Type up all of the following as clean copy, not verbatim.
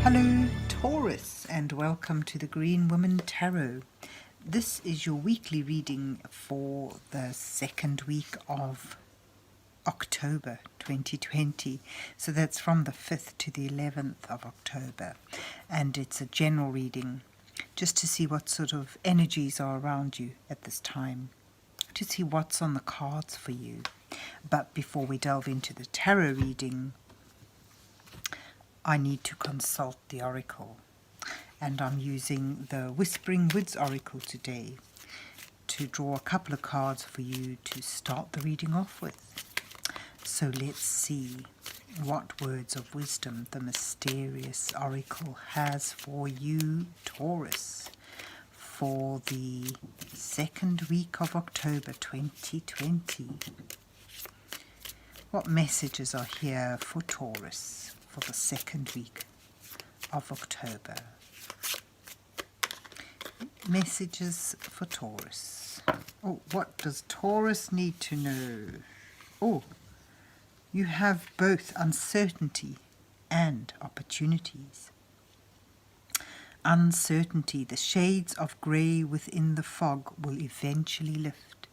Hello Taurus, and welcome to the Green Woman Tarot. This is your weekly reading for the second week of October 2020. So that's from the 5th to the 11th of October, and it's a general reading just to see what sort of energies are around you at this time, to see what's on the cards for you. But before we delve into the tarot reading, I need to consult the oracle, and I'm using the Whispering Woods oracle today to draw a couple of cards for you to start the reading off with. So let's see what words of wisdom the mysterious oracle has for you, Taurus, for the second week of October 2020. What messages are here for Taurus for the second week of October? Messages for Taurus. Oh, what does Taurus need to know? Oh, you have both uncertainty and opportunities. Uncertainty, the shades of grey within the fog will eventually lift.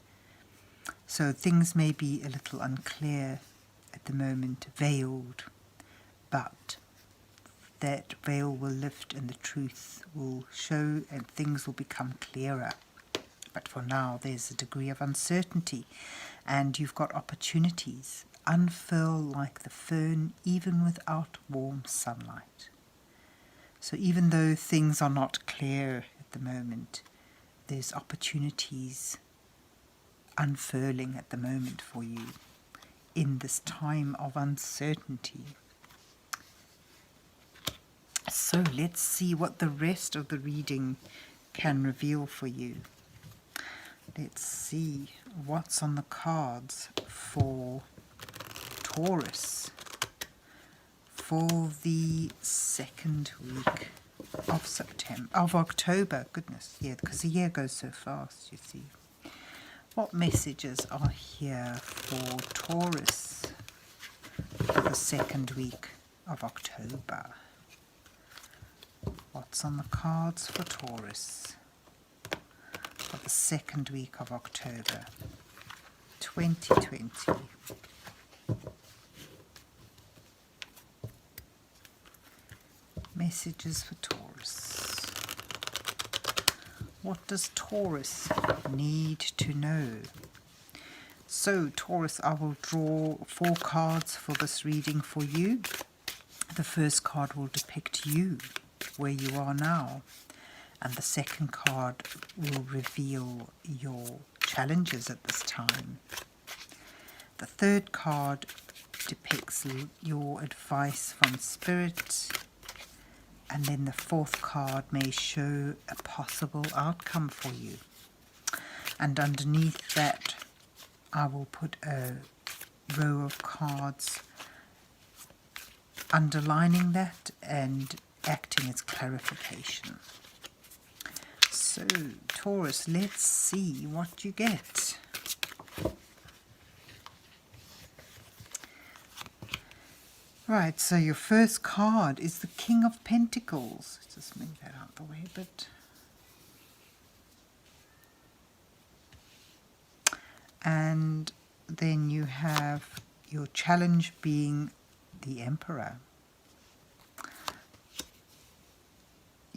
So things may be a little unclear at the moment, veiled, but that veil will lift and the truth will show and things will become clearer. But for now, there's a degree of uncertainty, and you've got opportunities. Unfurl like the fern, even without warm sunlight. So even though things are not clear at the moment, there's opportunities unfurling at the moment for you in this time of uncertainty. So let's see what the rest of the reading can reveal for you. Let's see what's on the cards for Taurus for the second week of October. Goodness, yeah, because the year goes so fast, you see. What messages are here for Taurus for the second week of October? What's on the cards for Taurus for the second week of October 2020? Messages for Taurus. What does Taurus need to know? So Taurus, I will draw 4 cards for this reading for you. The first card will depict you, where you are now, and the second card will reveal your challenges at this time. The third card depicts your advice from Spirit, and then the fourth card may show a possible outcome for you. And underneath that, I will put a row of cards underlining that and acting as clarification. So, Taurus, let's see what you get. Right, so your first card is the King of Pentacles. Let's just move that out of the way a bit. And then you have your challenge being the Emperor.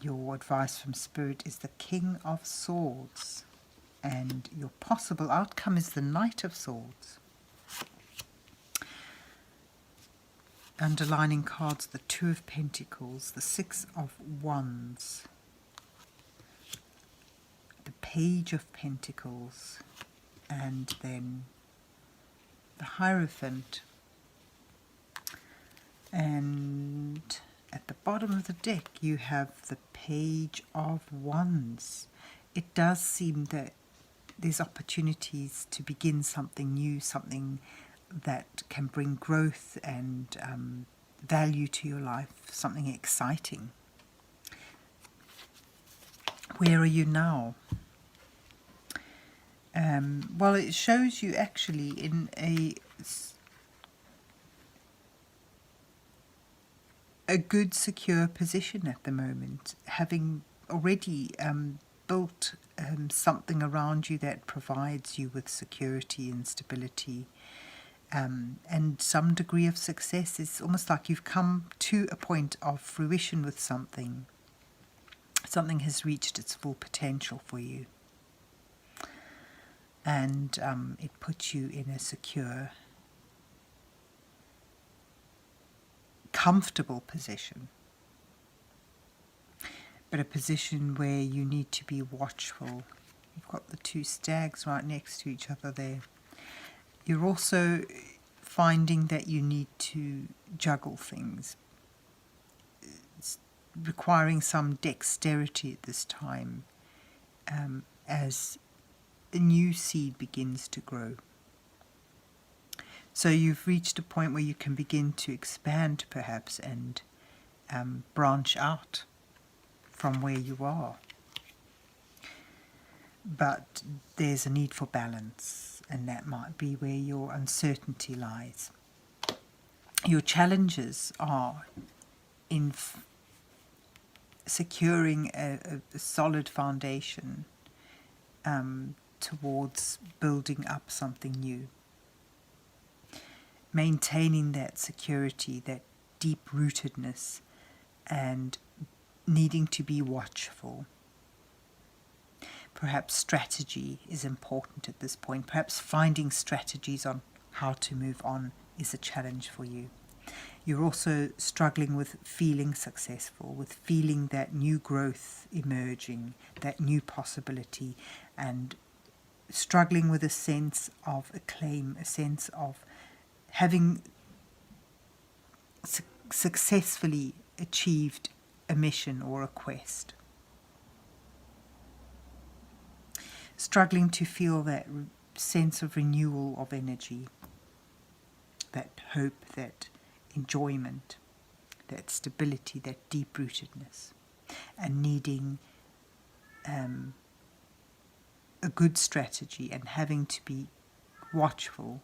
Your advice from Spirit is the King of Swords. And your possible outcome is the Knight of Swords. Underlining cards, the Two of Pentacles, the Six of Wands, the Page of Pentacles, and then the Hierophant. And at the bottom of the deck you have the Page of Wands. It does seem that there's opportunities to begin something new, something that can bring growth and value to your life, something exciting. Where are you now? Well, it shows you actually in a good secure position at the moment, having already built something around you that provides you with security and stability, and some degree of success. It's almost like you've come to a point of fruition with something. Something has reached its full potential for you, and it puts you in a secure, comfortable position, but a position where you need to be watchful. You've got the two stags right next to each other there. You're also finding that you need to juggle things. It's requiring some dexterity at this time, as a new seed begins to grow. So you've reached a point where you can begin to expand perhaps and branch out from where you are. But there's a need for balance, and that might be where your uncertainty lies. Your challenges are in securing a solid foundation towards building up something new. Maintaining that security, that deep-rootedness, and needing to be watchful. Perhaps strategy is important at this point. Perhaps finding strategies on how to move on is a challenge for you. You're also struggling with feeling successful, with feeling that new growth emerging, that new possibility, and struggling with a sense of acclaim, a sense of having successfully achieved a mission or a quest. Struggling to feel that sense of renewal of energy, that hope, that enjoyment, that stability, that deep-rootedness, and needing a good strategy and having to be watchful.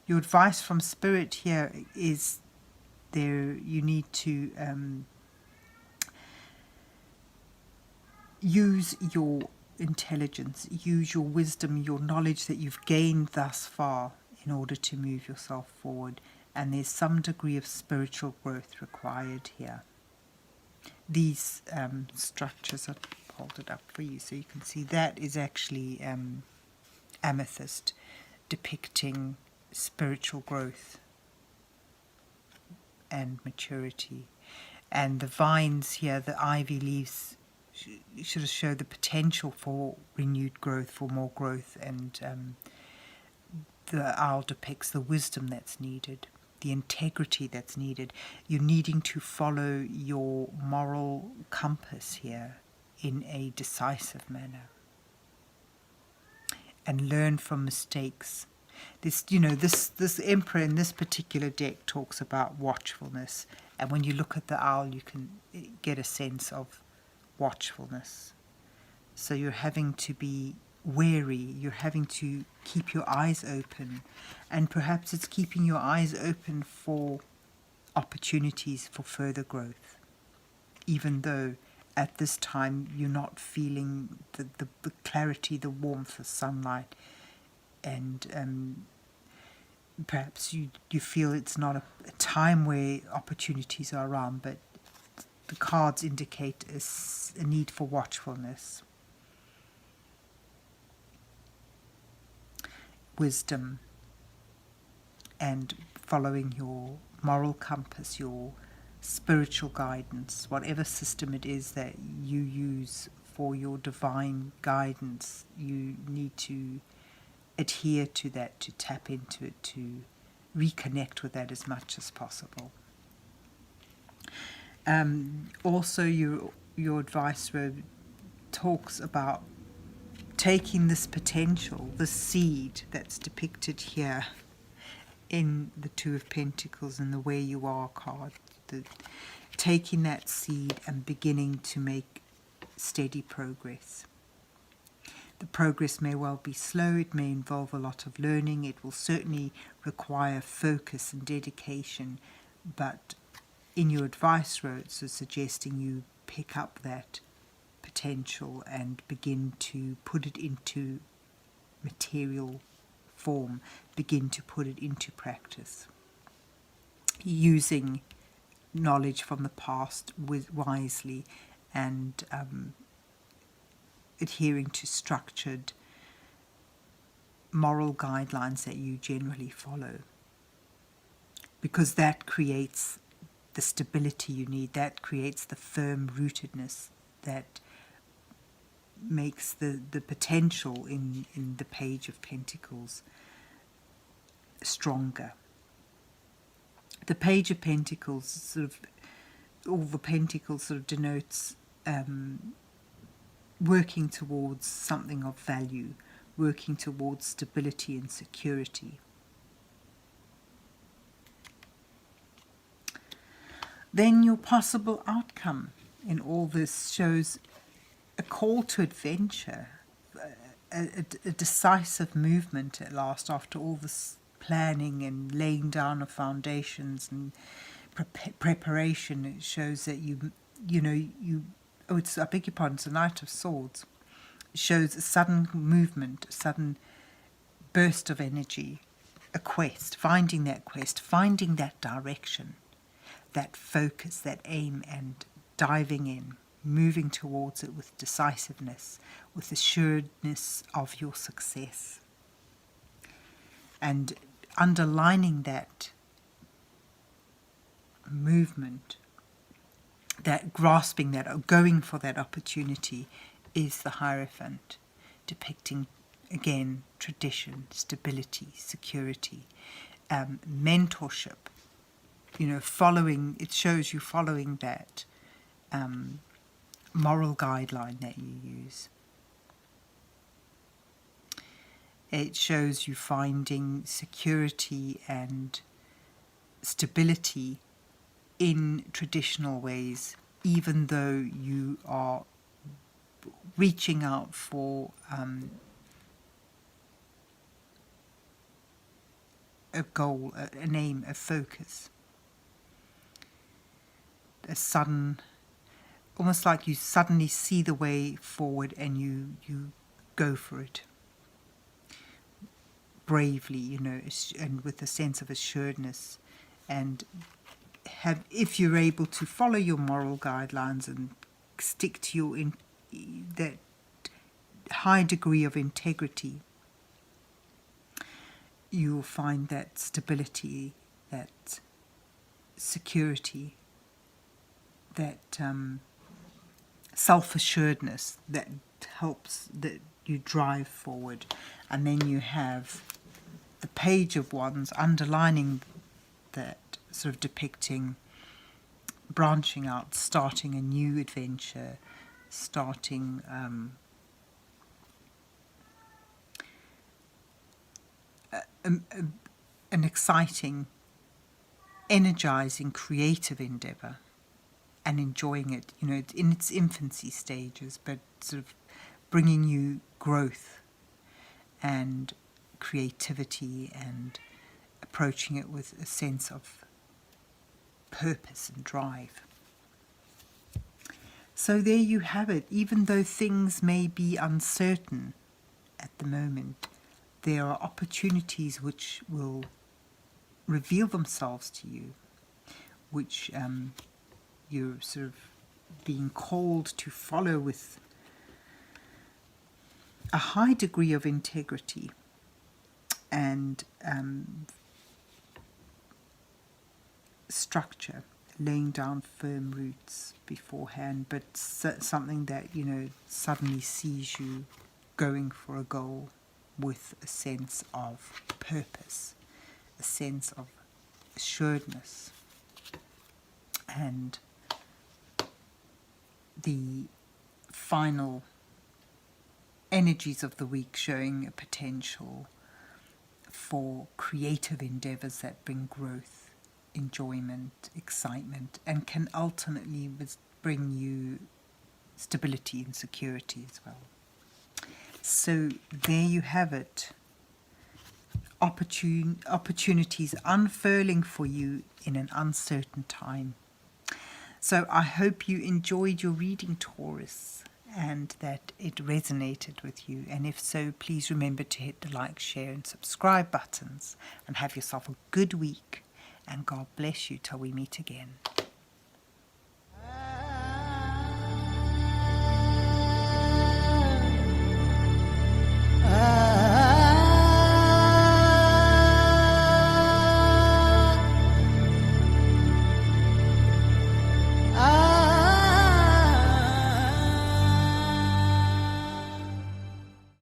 Your advice from Spirit here is you need to use your intelligence, use your wisdom, your knowledge that you've gained thus far in order to move yourself forward. And there's some degree of spiritual growth required here. These structures are folded up for you so you can see that is actually amethyst, depicting spiritual growth and maturity. And the vines here, the ivy leaves, should show the potential for renewed growth, for more growth, and the owl depicts the wisdom that's needed, the integrity that's needed. You're needing to follow your moral compass here in a decisive manner and learn from mistakes. This emperor in this particular deck talks about watchfulness, and when you look at the owl you can get a sense of watchfulness. So you're having to be wary, you're having to keep your eyes open, and perhaps it's keeping your eyes open for opportunities for further growth, even though at this time you're not feeling the clarity, the warmth, the sunlight, and perhaps you feel it's not a time where opportunities are around, but the cards indicate a need for watchfulness, wisdom, and following your moral compass, your spiritual guidance, whatever system it is that you use for your divine guidance. You need to adhere to that, to tap into it, to reconnect with that as much as possible. Also, your advice talks about taking this potential, the seed that's depicted here in the Two of Pentacles and the Where You Are card, taking that seed and beginning to make steady progress. The progress may well be slow, it may involve a lot of learning, it will certainly require focus and dedication, but in your advice notes are suggesting you pick up that potential and begin to put it into material form, begin to put it into practice, using knowledge from the past wisely and adhering to structured moral guidelines that you generally follow, because that creates the stability you need, that creates the firm rootedness that makes the potential in the Page of Pentacles stronger. The Page of Pentacles sort of, all the pentacles sort of denotes working towards something of value, working towards stability and security. Then your possible outcome in all this shows a call to adventure, a decisive movement at last after all this planning and laying down of foundations and preparation. It shows that I beg your pardon, it's the Knight of Swords. It shows a sudden movement, a sudden burst of energy, a quest, finding that direction, that focus, that aim, and diving in, moving towards it with decisiveness, with assuredness of your success. And underlining that movement, that grasping that, or going for that opportunity, is the Hierophant, depicting, again, tradition, stability, security, mentorship. It shows you following that moral guideline that you use. It shows you finding security and stability in traditional ways, even though you are reaching out for a goal, an aim, a focus. A sudden, almost like you suddenly see the way forward and you go for it bravely, and with a sense of assuredness, and if you're able to follow your moral guidelines and stick to that high degree of integrity, you will find that stability, that security, that self-assuredness that helps, that you drive forward. And then you have the Page of Wands underlining that, sort of depicting branching out, starting a new adventure, starting an exciting, energizing, creative endeavor, and enjoying it, in its infancy stages, but sort of bringing you growth and creativity and approaching it with a sense of purpose and drive. So there you have it. Even though things may be uncertain at the moment, there are opportunities which will reveal themselves to you, which you're sort of being called to follow with a high degree of integrity and structure, laying down firm roots beforehand, but something that, suddenly sees you going for a goal with a sense of purpose, a sense of assuredness, and the final energies of the week showing a potential for creative endeavors that bring growth, enjoyment, excitement, and can ultimately bring you stability and security as well. So there you have it. Opportunities unfurling for you in an uncertain time. So I hope you enjoyed your reading, Taurus, and that it resonated with you. And if so, please remember to hit the like, share and subscribe buttons, and have yourself a good week. And God bless you till we meet again.